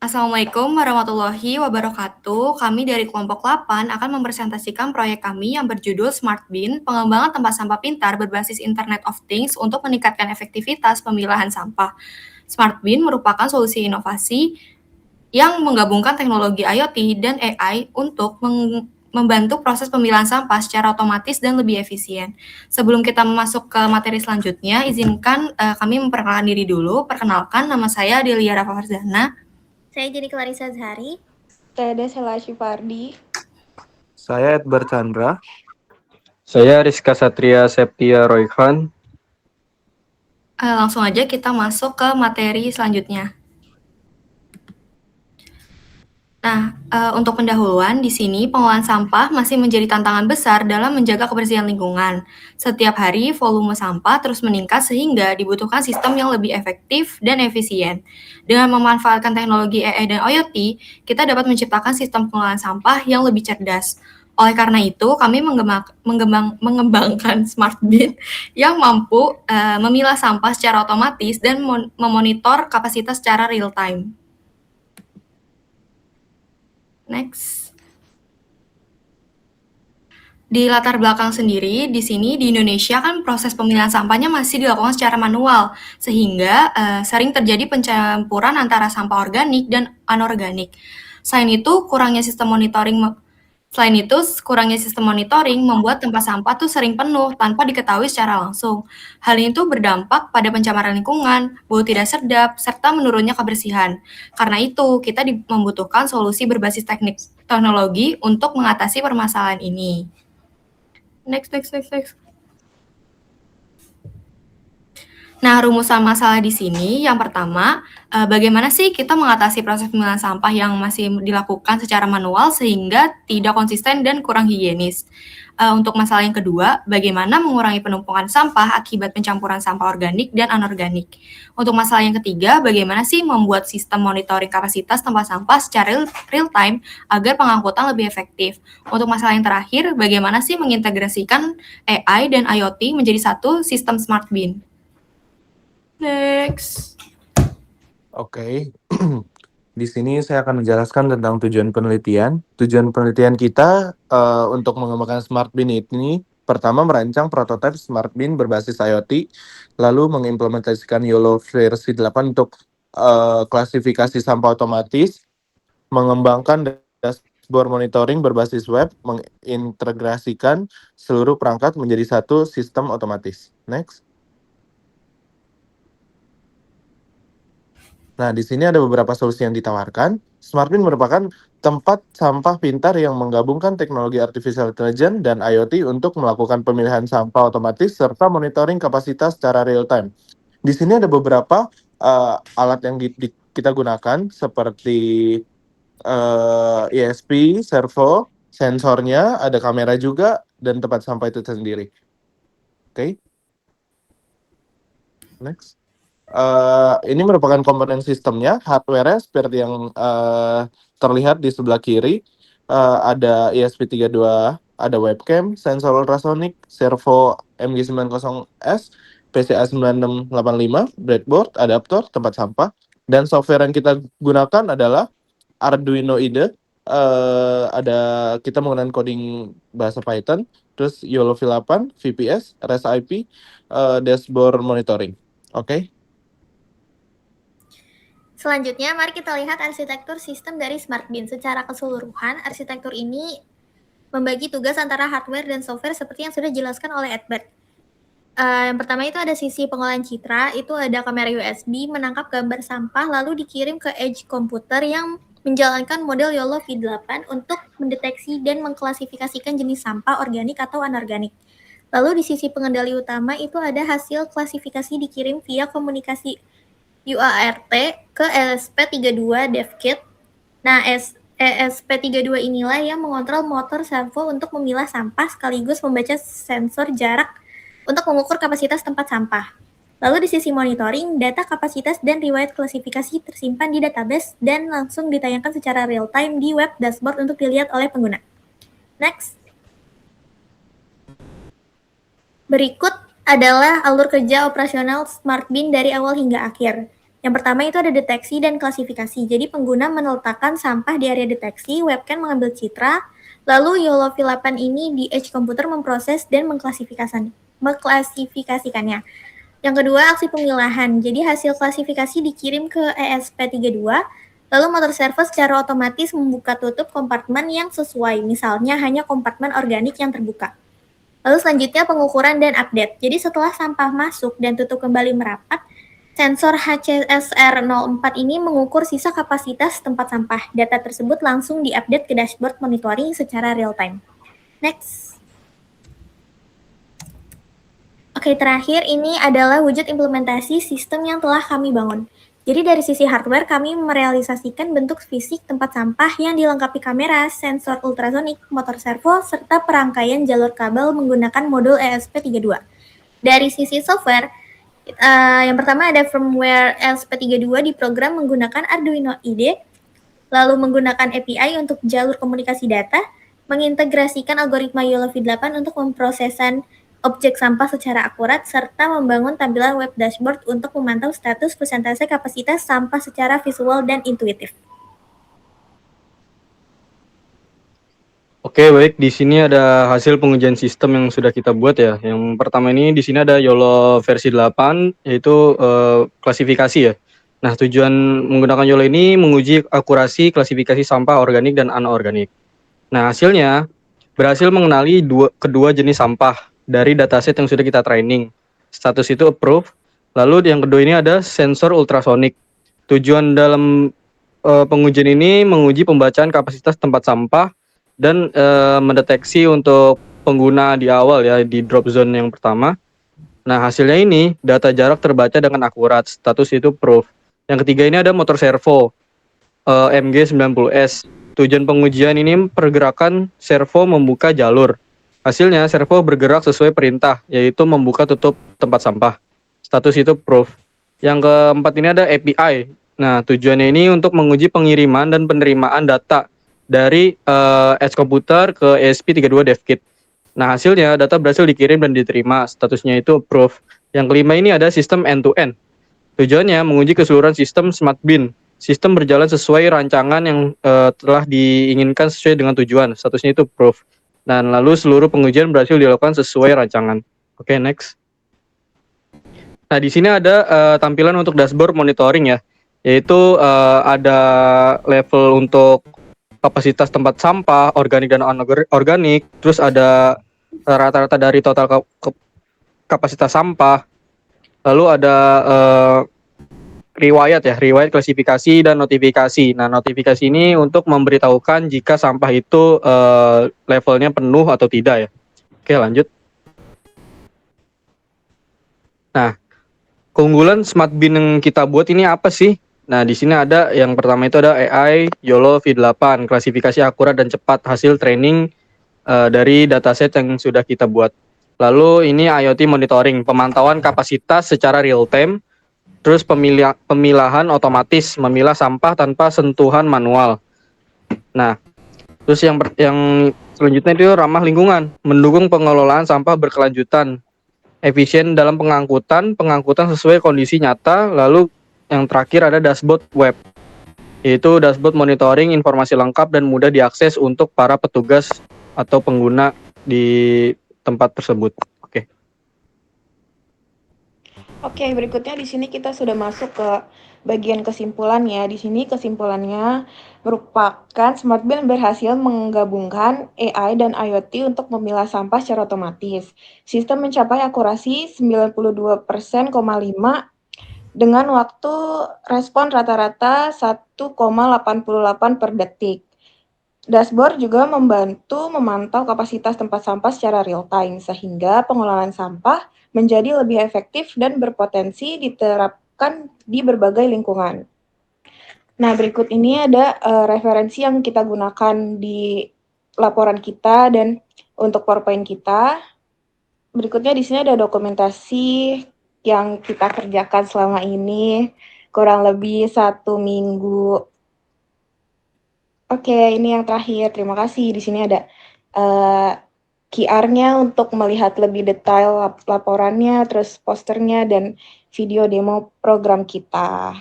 Assalamualaikum warahmatullahi wabarakatuh. Kami dari kelompok 8 akan mempresentasikan proyek kami yang berjudul Smart Bin, pengembangan tempat sampah pintar berbasis Internet of Things untuk meningkatkan efektivitas pemilahan sampah. Smart Bin merupakan solusi inovasi yang menggabungkan teknologi IoT dan AI untuk membantu proses pemilahan sampah secara otomatis dan lebih efisien. Sebelum kita masuk ke materi selanjutnya, izinkan kami memperkenalkan diri dulu. Perkenalkan, nama saya Delia Rafa Farzana. Saya jadi Clarissa Zahari. Saya Desela Syifardi. Saya Edbar Chandra. Saya Rizka Satria Septia Royhan. Langsung aja kita masuk ke materi selanjutnya. Nah, untuk pendahuluan di sini pengolahan sampah masih menjadi tantangan besar dalam menjaga kebersihan lingkungan. Setiap hari volume sampah terus meningkat sehingga dibutuhkan sistem yang lebih efektif dan efisien. Dengan memanfaatkan teknologi AI dan IoT, kita dapat menciptakan sistem pengolahan sampah yang lebih cerdas. Oleh karena itu, kami mengembangkan Smart Bin yang mampu memilah sampah secara otomatis dan memonitor kapasitas secara real time. Next. Di latar belakang sendiri, di sini di Indonesia kan proses pemilihan sampahnya masih dilakukan secara manual, sehingga sering terjadi pencampuran antara sampah organik dan anorganik. Selain itu, kurangnya sistem monitoring membuat tempat sampah tuh sering penuh tanpa diketahui secara langsung. Hal ini tuh berdampak pada pencemaran lingkungan, bau tidak sedap, serta menurunnya kebersihan. Karena itu, kita membutuhkan solusi berbasis teknologi untuk mengatasi permasalahan ini. Next. Nah, rumusan masalah di sini yang pertama, bagaimana sih kita mengatasi proses pemilihan sampah yang masih dilakukan secara manual sehingga tidak konsisten dan kurang higienis. Untuk masalah yang kedua, bagaimana mengurangi penumpukan sampah akibat pencampuran sampah organik dan anorganik. Untuk masalah yang ketiga, bagaimana sih membuat sistem monitoring kapasitas tempat sampah secara real time agar pengangkutan lebih efektif. Untuk masalah yang terakhir, bagaimana sih mengintegrasikan AI dan IoT menjadi satu sistem smart bin. Next. Oke. Di sini saya akan menjelaskan tentang tujuan penelitian. Tujuan penelitian kita untuk mengembangkan Smart Bin ini pertama merancang prototipe Smart Bin berbasis IoT, lalu mengimplementasikan YOLO versi 8 untuk klasifikasi sampah otomatis, mengembangkan dashboard monitoring berbasis web, mengintegrasikan seluruh perangkat menjadi satu sistem otomatis. Next. Nah, di sini ada beberapa solusi yang ditawarkan. Smart Bin merupakan tempat sampah pintar yang menggabungkan teknologi artificial intelligence dan IoT untuk melakukan pemilihan sampah otomatis serta monitoring kapasitas secara real time. Di sini ada beberapa alat yang kita gunakan seperti ESP, servo, sensornya, ada kamera juga, dan tempat sampah itu sendiri. Oke. Next. Ini merupakan komponen sistemnya, hardware-nya seperti yang terlihat di sebelah kiri. Ada ESP32, ada webcam, sensor ultrasonic, servo MG90S, PCA 9685, breadboard, adaptor, tempat sampah. Dan software yang kita gunakan adalah Arduino IDE. Kita menggunakan coding bahasa Python, terus YOLO V8, VPS, REST IP, dashboard monitoring. Oke. Selanjutnya, mari kita lihat arsitektur sistem dari Smart Bin. Secara keseluruhan, arsitektur ini membagi tugas antara hardware dan software seperti yang sudah dijelaskan oleh Edward. Yang pertama itu ada sisi pengolahan citra, itu ada kamera USB menangkap gambar sampah lalu dikirim ke edge komputer yang menjalankan model YOLO V8 untuk mendeteksi dan mengklasifikasikan jenis sampah organik atau anorganik. Lalu di sisi pengendali utama itu ada hasil klasifikasi dikirim via komunikasi UART ke ESP32 DevKit. Nah, ESP32 inilah yang mengontrol motor servo untuk memilah sampah sekaligus membaca sensor jarak untuk mengukur kapasitas tempat sampah. Lalu di sisi monitoring, data kapasitas dan riwayat klasifikasi tersimpan di database dan langsung ditayangkan secara real time di web dashboard untuk dilihat oleh pengguna. Next. Berikut adalah alur kerja operasional Smart Bin dari awal hingga akhir. Yang pertama itu ada deteksi dan klasifikasi. Jadi pengguna meletakkan sampah di area deteksi, webcam mengambil citra, lalu YOLO V8 ini di edge komputer memproses dan mengklasifikasikannya. Yang kedua, aksi pemilahan. Jadi hasil klasifikasi dikirim ke ESP32, lalu motor servo secara otomatis membuka tutup kompartemen yang sesuai, misalnya hanya kompartemen organik yang terbuka. Lalu selanjutnya pengukuran dan update. Jadi setelah sampah masuk dan tutup kembali merapat, sensor HCSR04 ini mengukur sisa kapasitas tempat sampah. Data tersebut langsung diupdate ke dashboard monitoring secara real time. Next. Oke, terakhir ini adalah wujud implementasi sistem yang telah kami bangun. Jadi dari sisi hardware, kami merealisasikan bentuk fisik tempat sampah yang dilengkapi kamera, sensor ultrasonik, motor servo, serta perangkaian jalur kabel menggunakan modul ESP32. Dari sisi software, yang pertama ada firmware ESP32 diprogram menggunakan Arduino IDE, lalu menggunakan API untuk jalur komunikasi data, mengintegrasikan algoritma YOLO V8 untuk pemrosesan objek sampah secara akurat, serta membangun tampilan web dashboard untuk memantau status persentase kapasitas sampah secara visual dan intuitif. Oke, baik. Di sini ada hasil pengujian sistem yang sudah kita buat ya. Yang pertama ini di sini ada YOLO versi 8, yaitu klasifikasi ya. Nah, tujuan menggunakan YOLO ini menguji akurasi klasifikasi sampah organik dan anorganik. Nah, hasilnya berhasil mengenali kedua jenis sampah dari dataset yang sudah kita training. Status itu approve. Lalu yang kedua ini ada sensor ultrasonik. Tujuan dalam pengujian ini menguji pembacaan kapasitas tempat sampah dan mendeteksi untuk pengguna di awal ya, di drop zone yang pertama. Nah, hasilnya ini data jarak terbaca dengan akurat. Status itu proof. Yang ketiga ini ada motor servo MG90S. Tujuan pengujian ini pergerakan servo membuka jalur. Hasilnya servo bergerak sesuai perintah, yaitu membuka tutup tempat sampah. Status itu proof. Yang keempat ini ada API. Nah, tujuannya ini untuk menguji pengiriman dan penerimaan data dari edge komputer ke ESP32 DevKit. Nah, hasilnya data berhasil dikirim dan diterima. Statusnya itu proof. Yang kelima ini ada sistem end-to-end. Tujuannya menguji keseluruhan sistem Smart Bin. Sistem berjalan sesuai rancangan yang telah diinginkan sesuai dengan tujuan. Statusnya itu proof. Dan lalu seluruh pengujian berhasil dilakukan sesuai rancangan. Oke, next. Nah, di sini ada tampilan untuk dashboard monitoring ya, yaitu ada level untuk kapasitas tempat sampah, organik dan anorganik, terus ada rata-rata dari total kapasitas sampah, lalu ada riwayat klasifikasi dan notifikasi. Nah, notifikasi ini untuk memberitahukan jika sampah itu levelnya penuh atau tidak ya. Oke, lanjut. Nah, keunggulan Smart Bin yang kita buat ini apa sih? Nah, di sini ada yang pertama itu ada AI YOLO V8, klasifikasi akurat dan cepat hasil training dari dataset yang sudah kita buat. Lalu ini IoT monitoring, pemantauan kapasitas secara real time. Terus pemilahan otomatis, memilah sampah tanpa sentuhan manual. Nah, terus yang selanjutnya itu ramah lingkungan, mendukung pengelolaan sampah berkelanjutan, efisien dalam pengangkutan sesuai kondisi nyata. Lalu yang terakhir ada dashboard web, yaitu dashboard monitoring informasi lengkap dan mudah diakses untuk para petugas atau pengguna di tempat tersebut. Oke, berikutnya di sini kita sudah masuk ke bagian kesimpulannya. Di sini kesimpulannya merupakan Smart Bin berhasil menggabungkan AI dan IoT untuk memilah sampah secara otomatis. Sistem mencapai akurasi 92,5% dengan waktu respon rata-rata 1,88 per detik. Dashboard juga membantu memantau kapasitas tempat sampah secara real time, sehingga pengelolaan sampah menjadi lebih efektif dan berpotensi diterapkan di berbagai lingkungan. Nah, berikut ini ada referensi yang kita gunakan di laporan kita dan untuk PowerPoint kita. Berikutnya di sini ada dokumentasi yang kita kerjakan selama ini, kurang lebih 1 minggu. Oke, ini yang terakhir. Terima kasih. Di sini ada QR-nya untuk melihat lebih detail laporannya, terus posternya, dan video demo program kita.